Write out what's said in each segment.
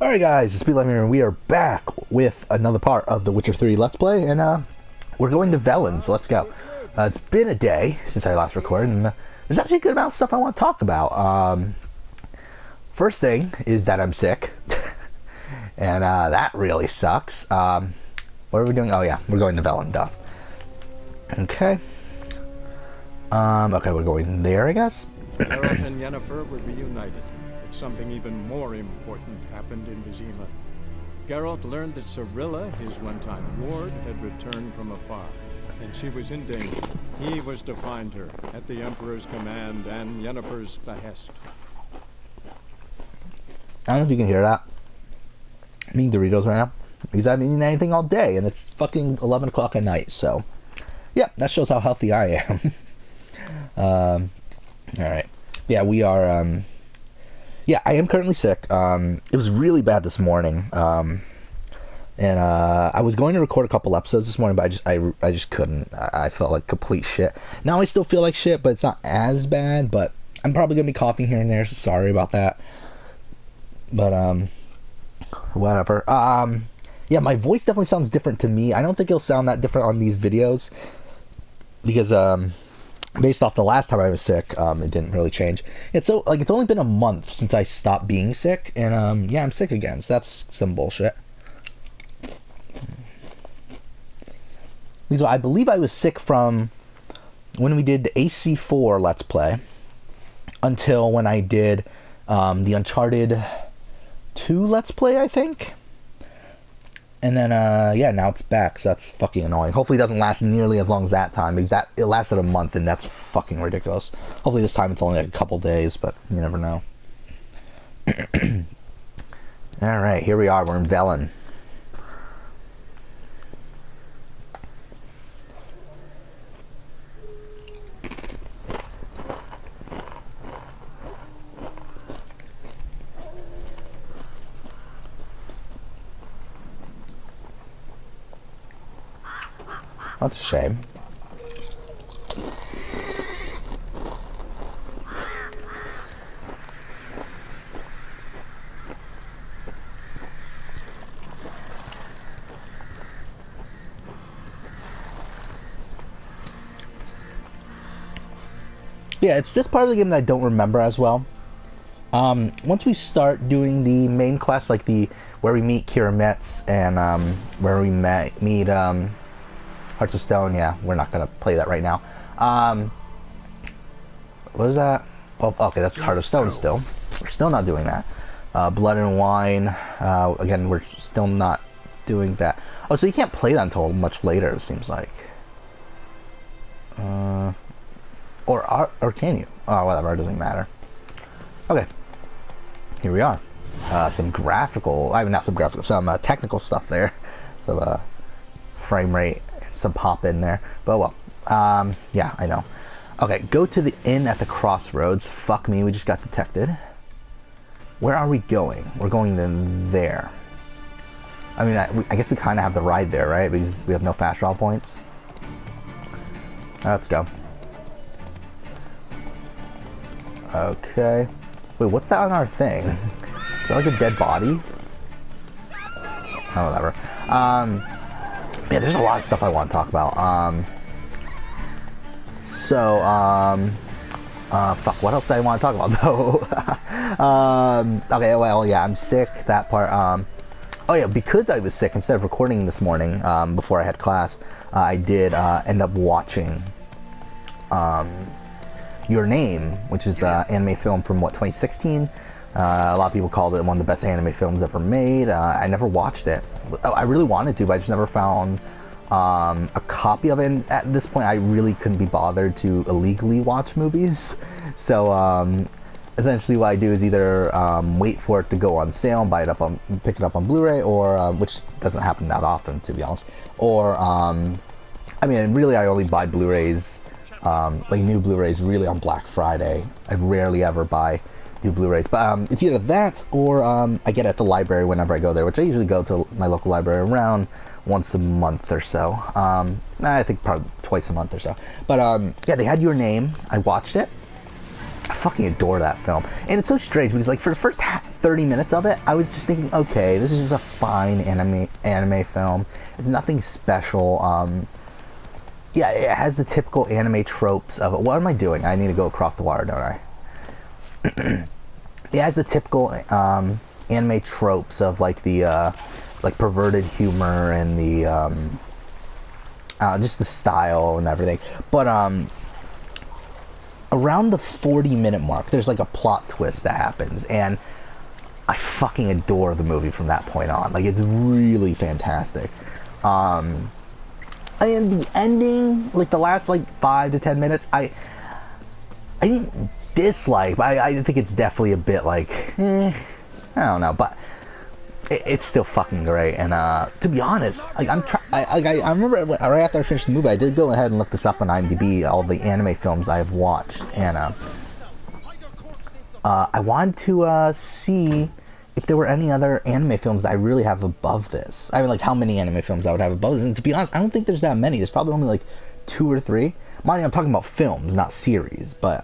Alright guys, it's BLM here, and we are back with another part of the Witcher 3 Let's Play, and we're going to Velen, so let's go. It's been a day since I last recorded, and there's actually a good amount of stuff I want to talk about. First thing is that I'm sick, and that really sucks. What are we doing? Oh yeah, we're going to Velen, duh. Okay. Okay, we're going there, I guess. Geralt and Yennefer were reunited, but something even more important happened in Vizima. Geralt learned that Cirilla, his one-time ward, had returned from afar, and she was in danger. He was to find her, at the Emperor's command and Yennefer's behest. I don't know if you can hear that. I'm eating Doritos right now, because I haven't eaten anything all day, and it's fucking 11 o'clock at night, so... yeah, that shows how healthy I am. Alright. Yeah, we are, yeah, I am currently sick. It was really bad this morning. And I was going to record a couple episodes this morning, but I just couldn't. I felt like complete shit. Now I still feel like shit, but it's not as bad, but I'm probably going to be coughing here and there, so sorry about that. But, whatever. Yeah, my voice definitely sounds different to me. I don't think it'll sound that different on these videos, because, based off the last time I was sick, it didn't really change. It's only been a month since I stopped being sick, and yeah, I'm sick again, so that's some bullshit. Because I believe I was sick from when we did the AC4 Let's Play until when I did the Uncharted 2 Let's Play, I think. And then, yeah, now it's back, so that's fucking annoying. Hopefully it doesn't last nearly as long as that time, because it lasted a month, and that's fucking ridiculous. Hopefully this time it's only like a couple days, but you never know. Alright, here we are, we're in Velen. That's a shame. Yeah, it's this part of the game that I don't remember as well. Once we start doing the main quest, like where we meet Kira Metz and where we meet Hearts of Stone, yeah, we're not gonna play that right now. What is that? Oh, okay, that's Heart of Stone still. We're still not doing that. Blood and Wine, again, we're still not doing that. Oh, so you can't play that until much later, it seems like. Or can you? Oh, whatever, it doesn't matter. Okay, here we are. Some technical stuff there. Some frame rate. Some pop in there, but well, yeah, I know. Okay, go to the inn at the crossroads. Fuck me, we just got detected. Where are we going? We're going to there. I mean, I guess we kind of have the ride there, right? Because we have no fast draw points. Let's go. Okay. Wait, what's that on our thing? Is that like a dead body? Oh, whatever. Yeah, there's a lot of stuff I want to talk about. Fuck, what else do I want to talk about, though? Okay, well, yeah, I'm sick, that part. Oh, yeah, because I was sick, instead of recording this morning, before I had class, I did end up watching Your Name, which is an anime film from, what, 2016? A lot of people called it one of the best anime films ever made. I never watched it. I really wanted to, but I just never found a copy of it. And at this point, I really couldn't be bothered to illegally watch movies. So essentially what I do is either wait for it to go on sale and pick it up on Blu-ray, or which doesn't happen that often, to be honest. Or I mean, really, I only buy Blu-rays, like new Blu-rays, really on Black Friday. I rarely ever buy new Blu-rays, but it's either that or I get it at the library whenever I go there, which I usually go to my local library around once a month or so. I think probably twice a month or so. But yeah, they had Your Name. I watched it. I fucking adore that film. And it's so strange because, like, for the first 30 minutes of it, I was just thinking, okay, this is just a fine anime film. It's nothing special. Yeah, it has the typical anime tropes of it. What am I doing? I need to go across the water, don't I? It has the typical anime tropes of, like, the like perverted humor and the just the style and everything. But around the 40-minute mark, there's like a plot twist that happens, and I fucking adore the movie from that point on. Like, it's really fantastic. And the ending, like the last like 5 to 10 minutes, I didn't dislike, but I think it's definitely a bit like, I don't know, but it's still fucking great. And to be honest, like I remember right after I finished the movie, I did go ahead and look this up on IMDb, all the anime films I've watched, and I wanted to see if there were any other anime films I really have above this. I mean, like, how many anime films I would have above this. And to be honest, I don't think there's that many. There's probably only like 2 or 3. Mind you, I'm talking about films, not series. But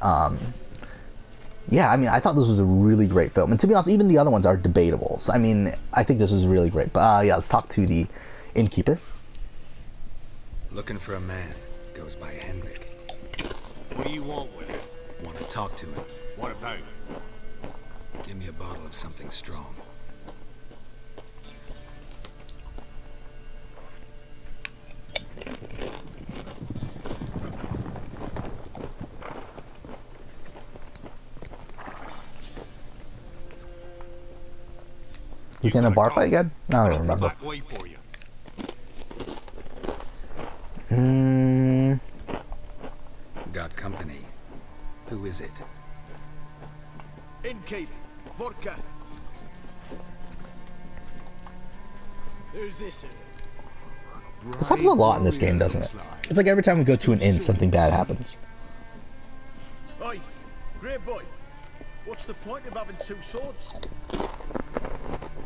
yeah, I mean, I thought this was a really great film. And to be honest, even the other ones are debatable. So I mean, I think this was really great. But yeah, let's talk to the innkeeper. Looking for a man. Goes by Hendrik. What do you want with it? Want to talk to him. What about? Give me a bottle of something strong. You getting a bar fight again? No, I don't remember. Got company. Who is it? Innkeep, vodka. Who's this? This happens a lot in this game, doesn't it? It's like every time we go to an inn, something bad happens. Oi, great boy. What's the point of having 2 swords?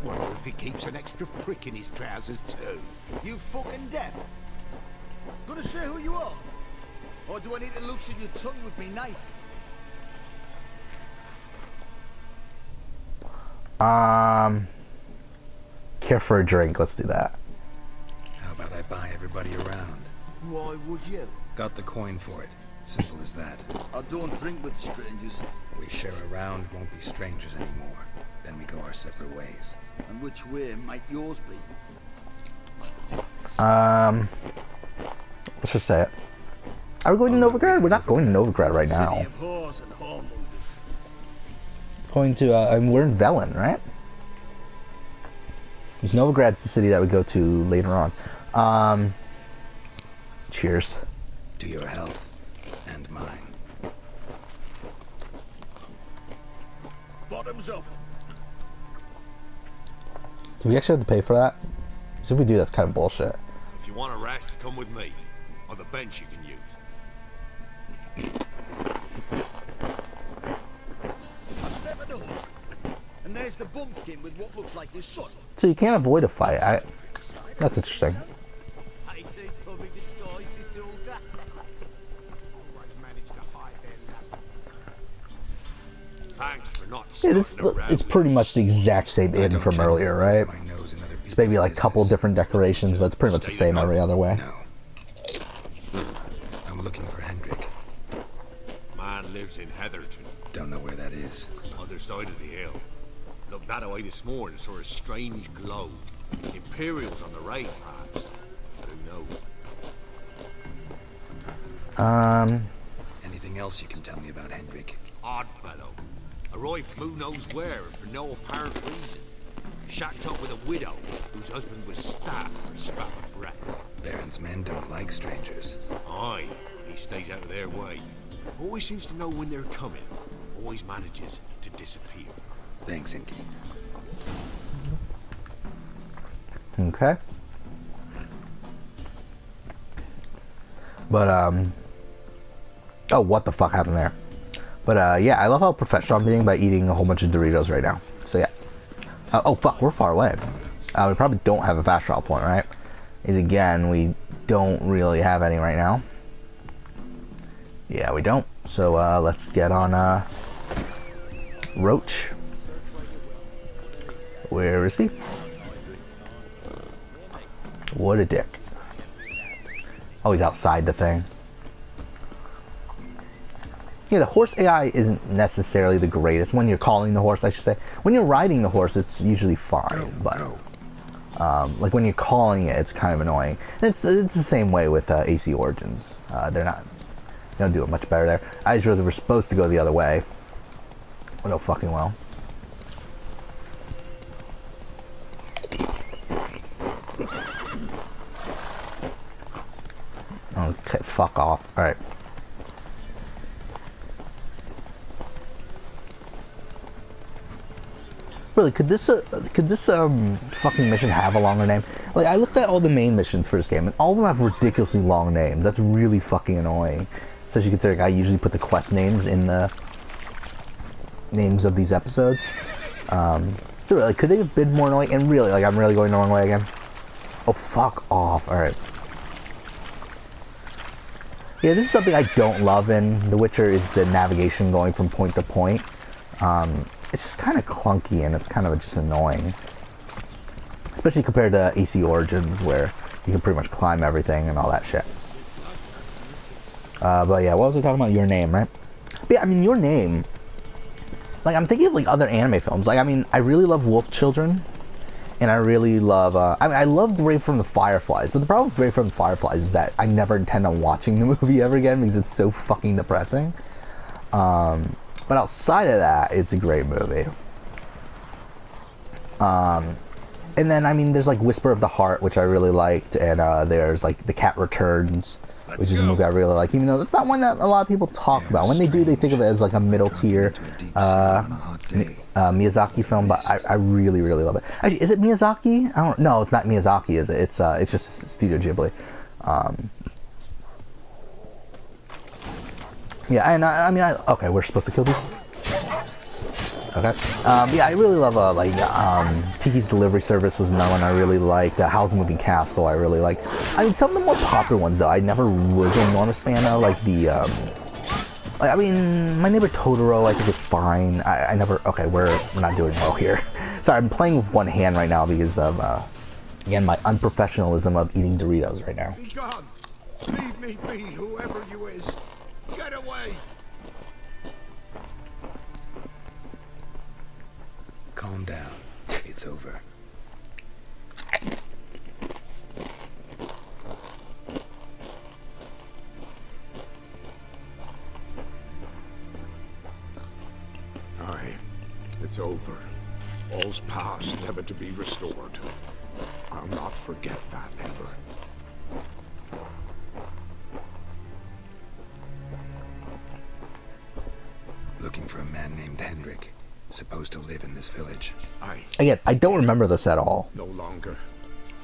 Wonder if he keeps an extra prick in his trousers too. You fucking deaf. Gonna say who you are? Or do I need to loosen your tongue with me knife? Care for a drink, let's do that. How about I buy everybody around? Why would you? Got the coin for it. Simple as that. I don't drink with strangers. We share a round, won't be strangers anymore. Then we go our separate ways. And which way might yours be? Let's just say it. Are we going to Nilfgaard? We're not going to Nilfgaard right now. City of whores and whoremongers. Going to, we're in Velen, right? Because Nilfgaard's the city that we go to later on. Cheers. To your health. And mine. Bottoms up. Do we actually have to pay for that? Because if we do, that's kind of bullshit. If you want a rest, come with me. Or the bench you can use. I step in the hut. And there's the bumpkin with what looks like his son. So you can't avoid a fight. That's interesting. I see, probably disguised his daughter. Always managed to hide their love. Thanks for not Yeah, this starting a row it's with pretty us. much the exact same inn from earlier, right? My nose in other It's maybe like a couple business. different decorations, but it's pretty much the same every other way. No. I'm looking for Hendrik. Man lives in Heatherton, Don't know where that is. other side of the hill. Looked that away this morning, saw a strange glow. Imperials on the right, perhaps. Who knows? Anything else you can tell me about Hendrik? Odd fellow. Arrived from who knows where and for no apparent reason. Shacked up with a widow whose husband was stabbed for a scrap of bread. Baron's men don't like strangers. Aye, he stays out of their way. Always seems to know when they're coming. Always manages to disappear. Thanks, Innkeep. Okay. But, oh, what the fuck happened there? But, yeah, I love how professional I'm being by eating a whole bunch of Doritos right now. So, yeah. Oh, fuck, we're far away. We probably don't have a fast travel point, right? Is again, we don't really have any right now. Yeah, we don't. So, let's get on, Roach. Where is he? What a dick. Oh, he's outside the thing. Yeah, the horse AI isn't necessarily the greatest. When you're calling the horse, I should say. When you're riding the horse, it's usually fine. But like when you're calling it, it's kind of annoying. And it's the same way with AC Origins. They don't do it much better there. I just really were supposed to go the other way. But no fucking well. Okay, fuck off. Alright. Really, could this fucking mission have a longer name? Like, I looked at all the main missions for this game, and all of them have ridiculously long names. That's really fucking annoying. Especially considering I usually put the quest names in the names of these episodes. So really, could they have been more annoying? And really, like, I'm really going the wrong way again. Oh, fuck off. Alright. Yeah, this is something I don't love in The Witcher, is the navigation going from point to point. It's just kind of clunky and it's kind of just annoying. Especially compared to AC Origins, where you can pretty much climb everything and all that shit. But yeah, what was I talking about? Your Name, right? But yeah, I mean, Your Name... Like, I'm thinking of, like, other anime films. Like, I mean, I really love Wolf Children. And I really love... I mean, I love Grave from the Fireflies. But the problem with Grave from the Fireflies is that I never intend on watching the movie ever again because it's so fucking depressing. But outside of that, it's a great movie. And then, I mean, there's, like, Whisper of the Heart, which I really liked. And there's, like, The Cat Returns, which is a movie I really like. Even though that's not one that a lot of people talk about. When they do, they think of it as, like, a middle tier Miyazaki film. But I really, really love it. Actually, is it Miyazaki? I don't know. It's not Miyazaki, is it? It's just Studio Ghibli. Yeah, and I mean, okay, we're supposed to kill these? Okay. Yeah, I really love, Tiki's Delivery Service was another one I really liked. Howl's Moving Castle, I really like. I mean, some of the more popular ones, though, I never was an enormous fan of, like the, I mean, My Neighbor Totoro, I think is fine. I never, okay, we're not doing well here. Sorry, I'm playing with one hand right now because of, again, my unprofessionalism of eating Doritos right now. Be gone! Leave me be, whoever you is! Get away! Calm down. It's over. Aye, it's over. All's past, never to be restored. I'll not forget that ever. Looking for a man named Hendrik, supposed to live in this village. Aye. Again, I don't remember this at all. No longer.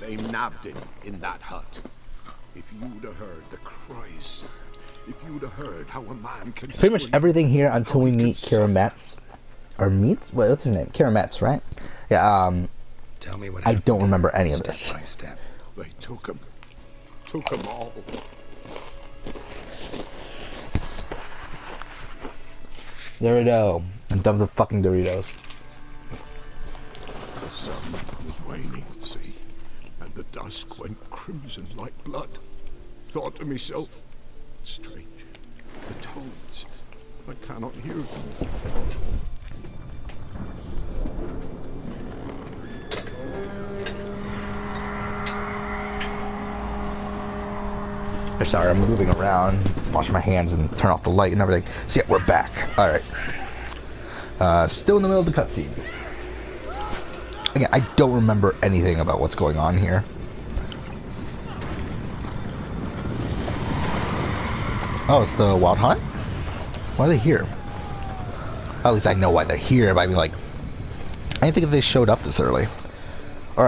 They nabbed him in that hut. If you'd have heard the cries, sir. If you'd have heard how a man can Pretty much scream, everything here until we how he meet can Kira suffer. Metz. Or Meets? What's her name? Kira Metz, right? Yeah, Tell me what I happened don't there, remember any of step this. by step. They took him. Took him all. There we go. I'm done with the fucking Doritos. The sun was waning, see, and the dusk went crimson like blood. Thought to myself, strange, the toads, I cannot hear them. Sorry, I'm moving around, wash my hands and turn off the light and everything. So yeah, we're back. Alright. Still in the middle of the cutscene. Again, I don't remember anything about what's going on here. Oh, it's the Wild Hunt? Why are they here? At least I know why they're here, but I mean, like, I didn't think if they showed up this early. Or,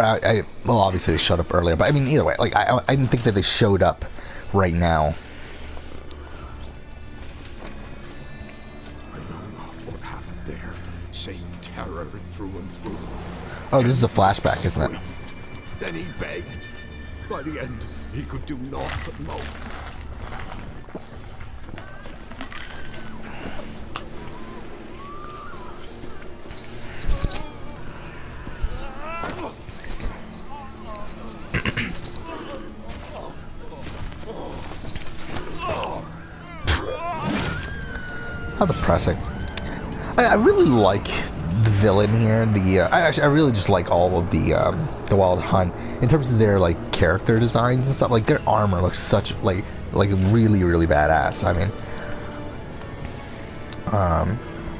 well, obviously they showed up earlier, but I mean, either way, like, I didn't think that they showed up right now. I know not what happened there, save terror through and through. Oh, this is a flashback, isn't it? Then he begged. By the end, he could do naught but moan. How depressing. I really like the villain here. I really just like all of the Wild Hunt in terms of their like character designs and stuff. Like their armor looks such like really badass. I mean,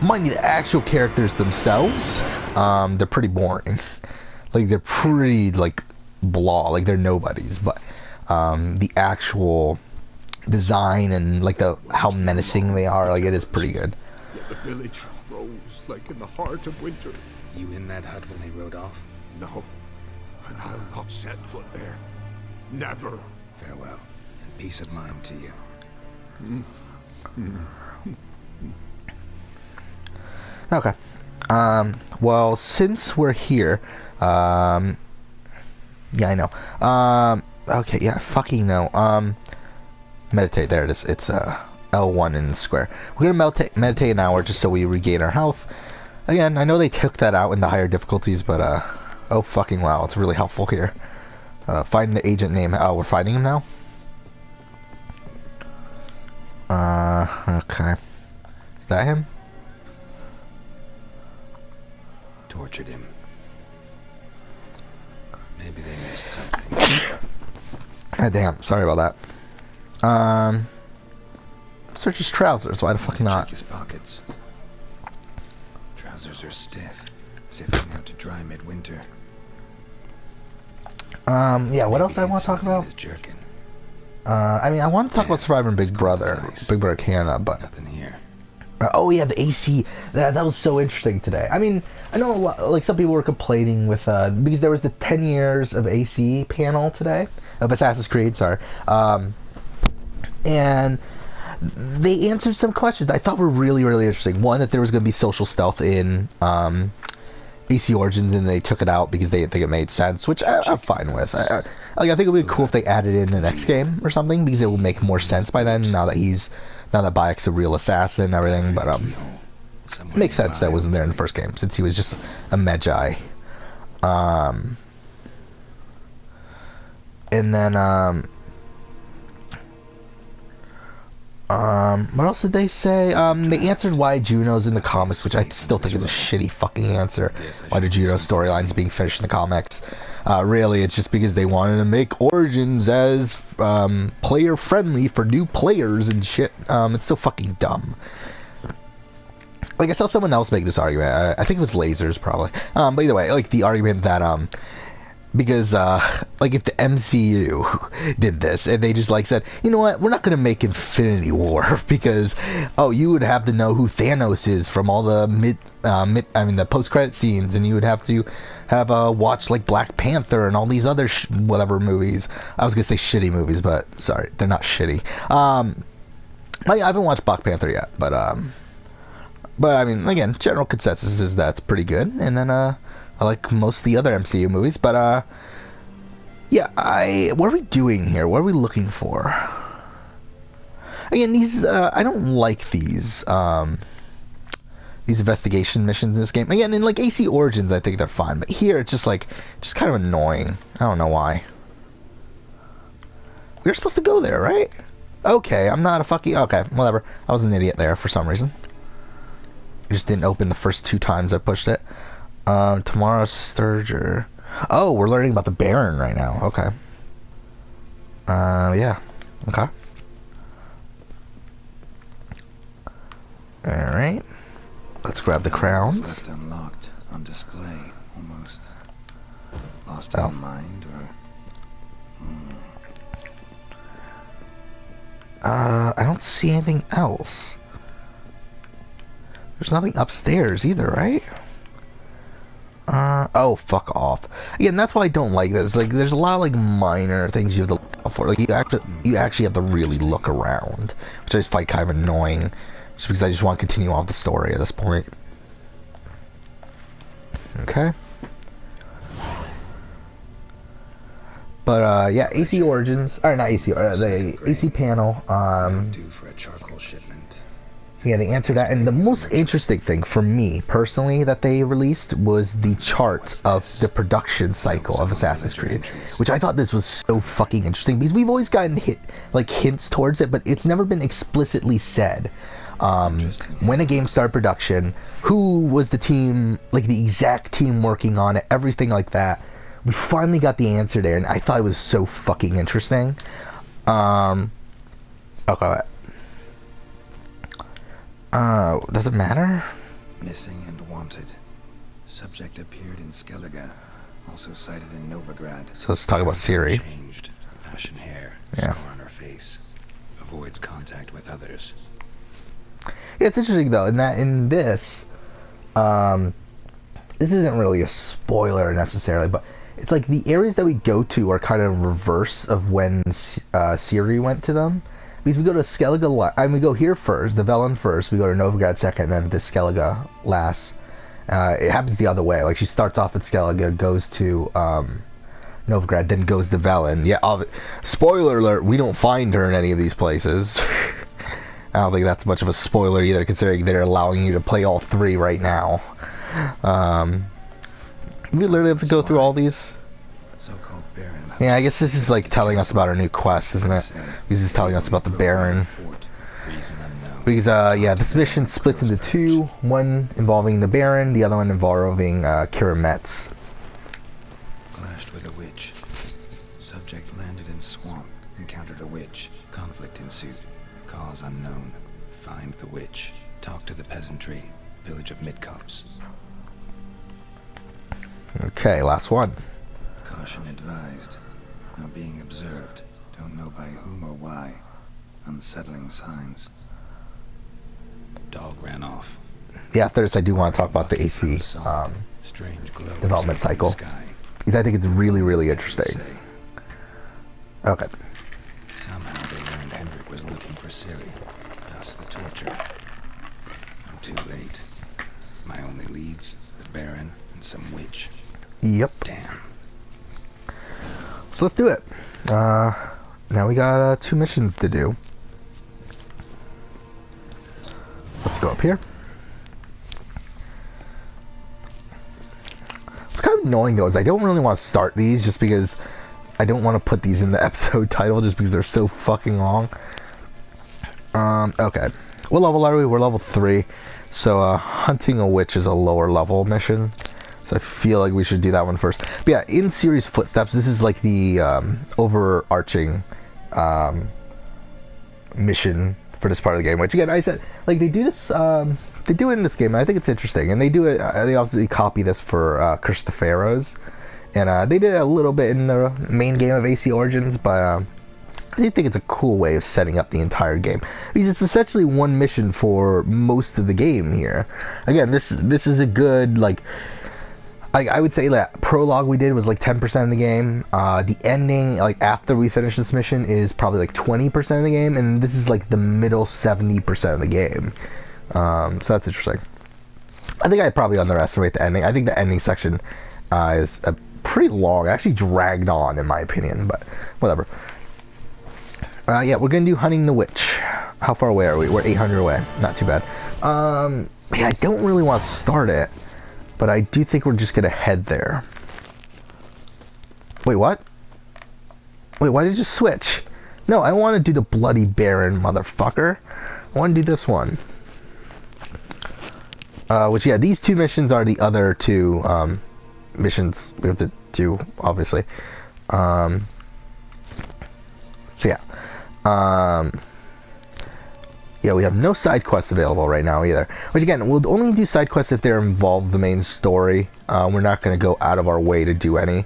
mind you, the actual characters themselves, they're pretty boring. Like they're pretty like blah. Like they're nobodies. But the actual design and like how menacing they are, like it is pretty good. Yet the village froze like in the heart of winter. You in that hut when they rode off? No, and I'll not set foot there. Never. Farewell, and peace of mind to you. Okay. Well, since we're here, yeah, I know. Okay, yeah, fucking no. Meditate, there it is. It's L1 in the square. We're gonna meditate an hour just so we regain our health. Again, I know they took that out in the higher difficulties, but oh fucking wow, it's really helpful here. Find the agent name. Oh, we're fighting him now? Okay. Is that him? Tortured him. Maybe they missed something. God damn, sorry about that. Search his trousers, why the fuck not? Check his pockets. Trousers are stiff, as if hung out to dry midwinter. Yeah, what else I want to talk about? I mean, I want to talk about Survivor and Big Brother Canada, but... Nothing here. Oh yeah, the AC. That was so interesting today. I mean, I know a lot, like some people were complaining with because there was the 10 years of AC panel today of Assassin's Creed. Sorry, and they answered some questions that I thought were really interesting. One, that there was going to be social stealth in AC Origins, and they took it out because they didn't think it made sense, which I'm fine with. I think it would be cool if they added it in the next game or something, because it will make more sense by then. Now that Bayek's a real assassin and everything, but it makes sense that wasn't there in the first game since he was just a Magi. And then what else did they say? They answered why Juno's in the comics, which I still think is a shitty fucking answer. Why the Juno storyline's being finished in the comics? Really, it's just because they wanted to make Origins as player friendly for new players and shit. It's so fucking dumb. Like, I saw someone else make this argument. I think it was Lasers, probably. But either way, like the argument that because like if the MCU did this and they just like said, you know what, we're not gonna make Infinity War because you would have to know who Thanos is from all the the post-credit scenes, and you would have to have watched like Black Panther and all these other whatever movies. I was gonna say shitty movies, but sorry, they're not shitty. I haven't watched Black Panther yet, but I mean, again, general consensus is that's pretty good, and then I like most of the other MCU movies, but yeah, what are we doing here? What are we looking for? Again, these I don't like these investigation missions in this game. Again, in like AC Origins, I think they're fine, but here it's just kind of annoying. I don't know why. We were supposed to go there, right? Okay, I'm not a fucking... Okay, whatever. I was an idiot there for some reason. It just didn't open the first 2 times I pushed it. Tomorrow's Sturger. Oh, we're learning about the Baron right now. Okay. Yeah. Okay. Alright. Let's grab the crowns. Left unlocked, on display, almost. Lost his mind, or... I don't see anything else. There's nothing upstairs either, right? Oh, fuck off. Again, that's why I don't like this. Like, there's a lot of, like, minor things you have to look out for. Like, you actually have to really look around, which I just find kind of annoying, just because I just want to continue off the story at this point. Okay. But, yeah, AC Origins, or not AC, the AC panel, due for a charcoal shipment. Yeah, they answered that. And the most interesting thing for me, personally, that they released was the chart of the production cycle of Assassin's Creed, which I thought this was so fucking interesting, because we've always gotten hints towards it, but it's never been explicitly said. When a game started production, who was the team, like the exact team working on it, everything like that. We finally got the answer there, and I thought it was so fucking interesting. Okay. Does it matter? Missing and wanted. Subject appeared in Skellige, also sighted in Novigrad. So let's talk about Ciri. Changed, ashen hair, Yeah. scar on her face. Avoids contact with others. Yeah, it's interesting though, in this isn't really a spoiler necessarily, but it's like the areas that we go to are kind of reverse of when Ciri went to them. Because we go to Skellige, we go here first, the Velen first, we go to Novigrad second, and then to Skellige last. It happens the other way. Like, she starts off at Skellige, goes to Novigrad, then goes to Velen. Yeah, spoiler alert, we don't find her in any of these places. I don't think that's much of a spoiler either, considering they're allowing you to play all three right now. We literally have to go through all these. So-called Baron. Yeah, I guess this is like telling us about our new quest, isn't it? This is telling us about the Baron. Because, yeah, this mission splits into two. One involving the Baron, the other one involving Kira Metz. Clashed with a witch. Subject landed in swamp. Encountered a witch. Conflict ensued. Cause unknown. Find the witch. Talk to the peasantry. Village of Midcopse. Okay, last one. Caution advised. I'm being observed. Don't know by whom or why. Unsettling signs. Dog ran off. Yeah, after this I do want to talk about the AC Strange glow development cycle. Because I think it's really, really interesting. Okay. Somehow they learned Hendrik was looking for Ciri. Thus the torture. I'm too late. My only leads, the Baron and some witch. Yep. Damn. So let's do it. Now we got 2 missions to do. Let's go up here. What's kind of annoying though is I don't really want to start these just because I don't want to put these in the episode title just because they're so fucking long. Okay. What level are we? We're level 3. So hunting a witch is a lower level mission. So I feel like we should do that one first. But yeah, in Ciri's footsteps, this is like the overarching mission for this part of the game. Which again, I said, like they do this, they do it in this game. And I think it's interesting, and they do it. They also copy this for Curse of the Pharaohs, and they did it a little bit in the main game of AC Origins, but I do think it's a cool way of setting up the entire game, because it's essentially one mission for most of the game here. Again, this is a good, like, I would say that prologue we did was like 10% of the game. The ending, like after we finish this mission, is probably like 20% of the game, and this is like the middle 70% of the game. So that's interesting. I think I probably underestimate the ending. I think the ending section is pretty long, actually dragged on in my opinion, but whatever. Yeah, we're gonna do hunting the witch. How far away are we? We're 800 away. Not too bad. Yeah, I don't really want to start it, but I do think we're just gonna head there. Wait, what? Wait, why did it just switch? No, I want to do the Bloody Baron, motherfucker. I want to do this one. Which, yeah, these 2 missions are the other 2 missions we have to do, obviously. So, yeah. Yeah, we have no side quests available right now either. Which again, we'll only do side quests if they're involved in the main story. We're not going to go out of our way to do any.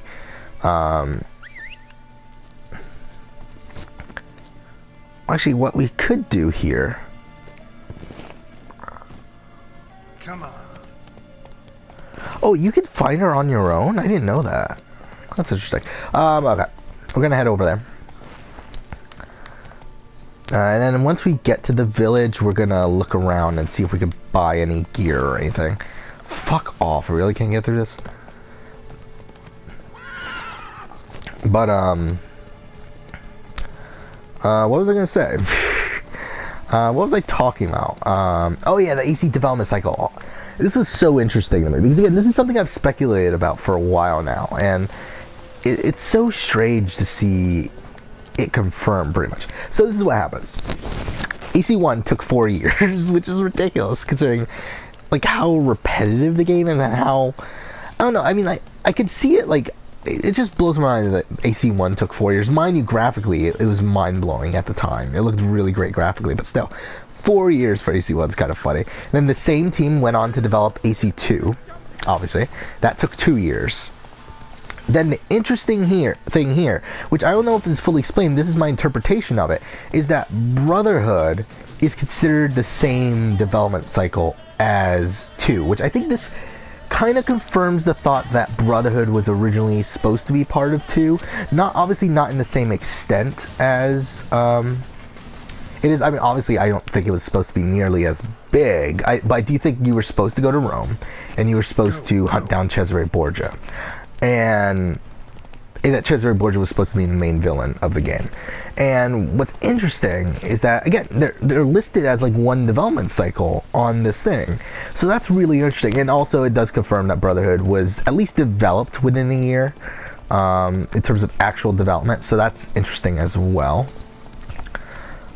Actually, what we could do here... Come on. Oh, you could find her on your own? I didn't know that. That's interesting. Okay. We're gonna head over there. And then once we get to the village, we're gonna look around and see if we can buy any gear or anything. Fuck off, I really can't get through this. But, what was I gonna say? What was I talking about? Oh yeah, the AC development cycle. This is so interesting to me because again, this is something I've speculated about for a while now, and it's so strange to see it confirmed pretty much. So this is what happened. AC1 took 4 years, which is ridiculous considering like how repetitive the game is and how, I don't know, I mean I could see it, like it just blows my mind that AC1 took 4 years. Mind you, graphically it was mind-blowing at the time. It looked really great graphically, but still 4 years for AC1 is kind of funny. And then the same team went on to develop AC2, obviously. That took 2 years. Then the interesting thing here, which I don't know if this is fully explained, this is my interpretation of it, is that Brotherhood is considered the same development cycle as 2, which I think this kind of confirms the thought that Brotherhood was originally supposed to be part of 2. Obviously not in the same extent as it is. I mean, obviously I don't think it was supposed to be nearly as big, but I do think you were supposed to go to Rome, and you were supposed to hunt down Cesare Borgia. And that Cesare Borgia was supposed to be the main villain of the game. And what's interesting is that, again, they're listed as like one development cycle on this thing. So that's really interesting. And also it does confirm that Brotherhood was at least developed within a year in terms of actual development. So that's interesting as well.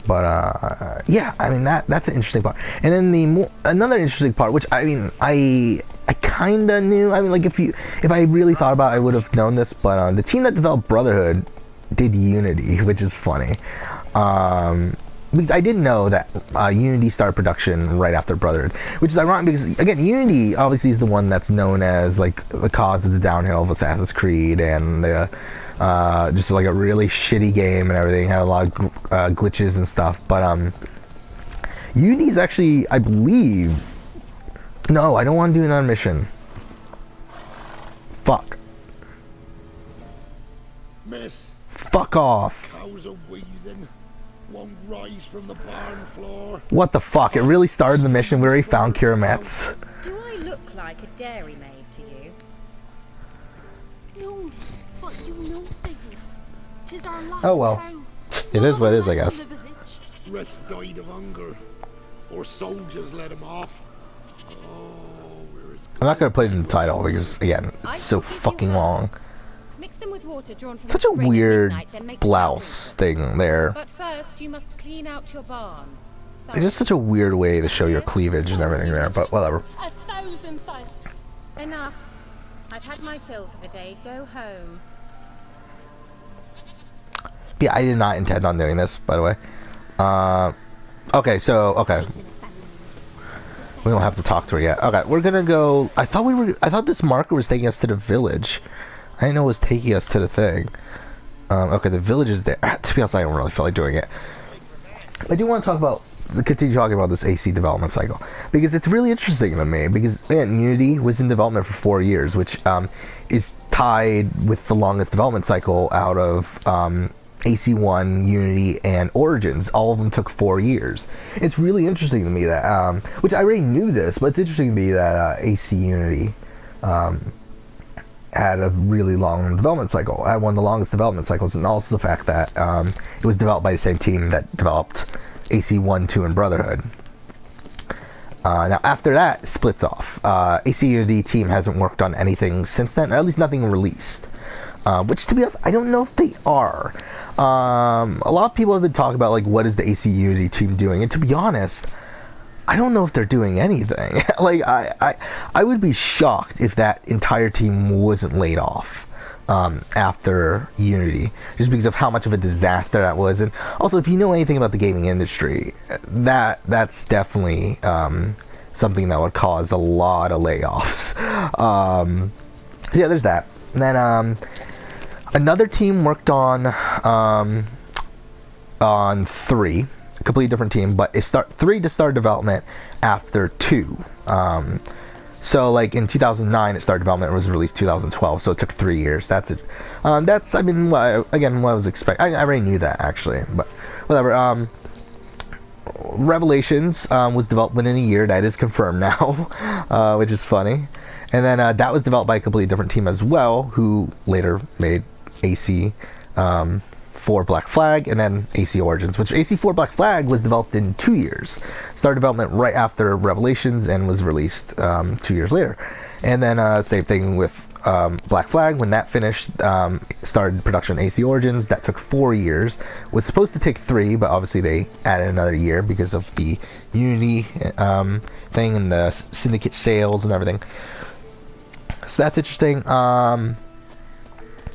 But yeah, I mean that's an interesting part. And then another interesting part, which I mean I kind of knew. I mean, like if I really thought about it, I would have known this. But the team that developed Brotherhood did Unity, which is funny. Because I didn't know that Unity started production right after Brotherhood, which is ironic because again, Unity obviously is the one that's known as like the cause of the downhill of Assassin's Creed and the just like a really shitty game and everything. Had a lot of glitches and stuff. But Unity is actually, I believe. No, I don't want to do another mission. Fuck. Miss. Fuck off. Cows are wheezing. Won't rise from the barn floor. What the fuck? It really started the mission. We already found Kirametz. Do I look like a dairymaid to you? No, miss, but you know things. 'Tis our last Oh well. cow. It is what it is, I guess. Rest died of hunger. Or soldiers let him off. I'm not gonna put it in the title because again, it's so fucking long. Mix them with water drawn from Such the a spring at weird midnight, then make blouse thing there. But first, you must clean out your barn. It's just such a weird way to show your cleavage and everything there, but whatever. 1,000 thanks. Enough. I've had my fill for the day. Go home. Yeah, I did not intend on doing this, by the way. Okay, so, okay. We don't have to talk to her yet. Okay, we're gonna go. I thought this marker was taking us to the village. I didn't know it was taking us to the thing. Okay, the village is there. To be honest, I don't really feel like doing it. I do want to talk about, continue talking about this AC development cycle because it's really interesting to me. Because man, Unity was in development for 4 years, which is tied with the longest development cycle out of AC1, Unity, and Origins. All of them took 4 years. It's really interesting to me that, which I already knew this, but it's interesting to me that AC Unity had a really long development cycle. Had one of the longest development cycles, and also the fact that it was developed by the same team that developed AC1, 2, and Brotherhood. Now after that, it splits off. AC Unity team hasn't worked on anything since then, or at least nothing released. Which, to be honest, I don't know if they are. A lot of people have been talking about like what is the AC Unity team doing, and to be honest, I don't know if they're doing anything. Like I would be shocked if that entire team wasn't laid off after Unity, just because of how much of a disaster that was. And also, if you know anything about the gaming industry, that's definitely something that would cause a lot of layoffs. So yeah, there's that. And then another team worked on 3, a completely different team, but 3 to start development after 2. So like in 2009 it started development, it was released 2012, so it took 3 years. That's it. That's, I mean, what I was expecting. I already knew that actually, but whatever. Revelations was developed within a year. That is confirmed now, which is funny. And then that was developed by a completely different team as well, who later made AC AC4 Black Flag, and then AC Origins, which AC4 Black Flag was developed in 2 years. Started development right after Revelations and was released 2 years later. And then same thing with Black Flag. When that finished, started production AC Origins. That took 4 years. Was supposed to take 3, but obviously they added another year because of the Unity thing and the Syndicate sales and everything. So that's interesting.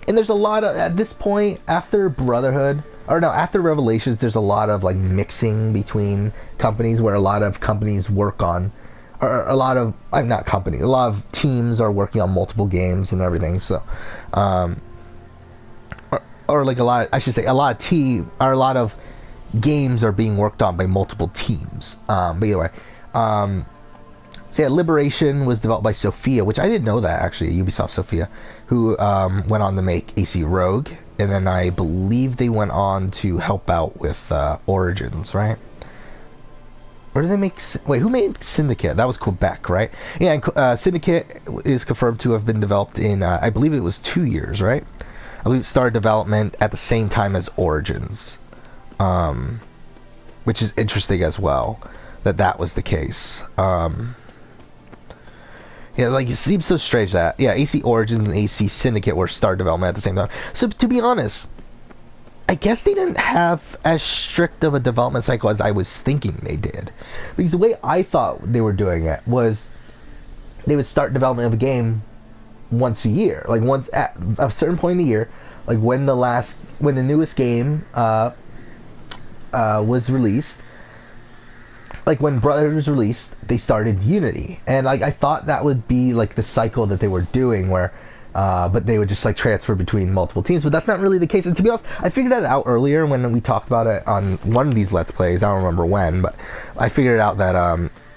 And there's a lot of, at this point, after Brotherhood, or no, after Revelations, there's a lot of like mixing between companies where a lot of companies work on, or a lot of, not companies, a lot of teams are working on multiple games and everything. So, or like a lot, I should say, a lot of games are being worked on by multiple teams. But either way, so yeah, Liberation was developed by Sophia, which I didn't know that actually, Ubisoft Sophia, who went on to make AC Rogue, and then I believe they went on to help out with Origins, right? Or did they make... Wait, who made Syndicate? That was Quebec, right? Yeah, and Syndicate is confirmed to have been developed in, I believe it was 2 years, right? I believe it started development at the same time as Origins, which is interesting as well, that was the case. Yeah, like, it seems so strange that, yeah, AC Origins and AC Syndicate were start development at the same time. So, to be honest, I guess they didn't have as strict of a development cycle as I was thinking they did. Because the way I thought they were doing it was they would start development of a game once a year. Like, once at a certain point in the year, like when the newest game was released, like when Brotherhood was released, they started Unity, and like I thought that would be like the cycle that they were doing, where, but they would just like transfer between multiple teams. But that's not really the case. And to be honest, I figured that out earlier when we talked about it on one of these Let's Plays. I don't remember when, but I figured out that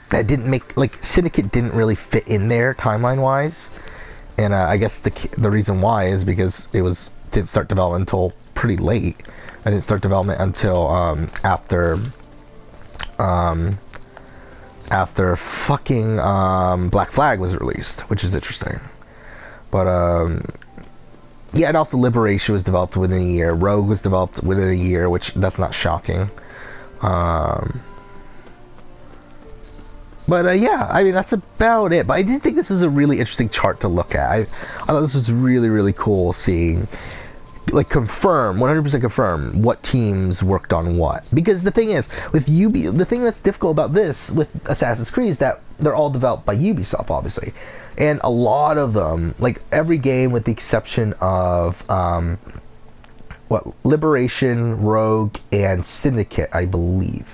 that didn't make, like, Syndicate didn't really fit in there timeline wise, and I guess the reason why is because it didn't start development until pretty late. I didn't start development until after fucking Black Flag was released, which is interesting. But yeah, and also Liberation was developed within a year. Rogue was developed within a year, which that's not shocking. But yeah, I mean, that's about it. But I did think this was a really interesting chart to look at. I thought this was really, really cool seeing, like, 100% confirm what teams worked on what. Because the thing is, with the thing that's difficult about this with Assassin's Creed is that they're all developed by Ubisoft, obviously. And a lot of them, like every game with the exception of, Liberation, Rogue, and Syndicate, I believe.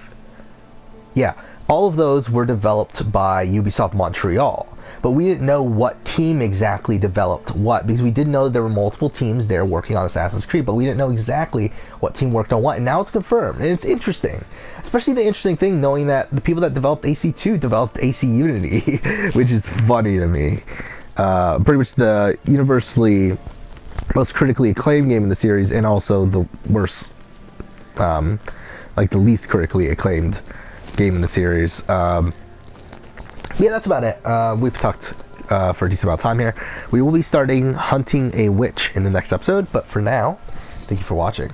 Yeah, all of those were developed by Ubisoft Montreal. But we didn't know what team exactly developed what, because we did know there were multiple teams there working on Assassin's Creed, but we didn't know exactly what team worked on what, and now it's confirmed, and it's interesting. Especially the interesting thing knowing that the people that developed AC2 developed AC Unity, which is funny to me. Pretty much the universally most critically acclaimed game in the series, and also the worst, like the least critically acclaimed game in the series. Yeah, that's about it. We've talked for a decent amount of time here. We will be starting hunting a witch in the next episode, but for now, thank you for watching.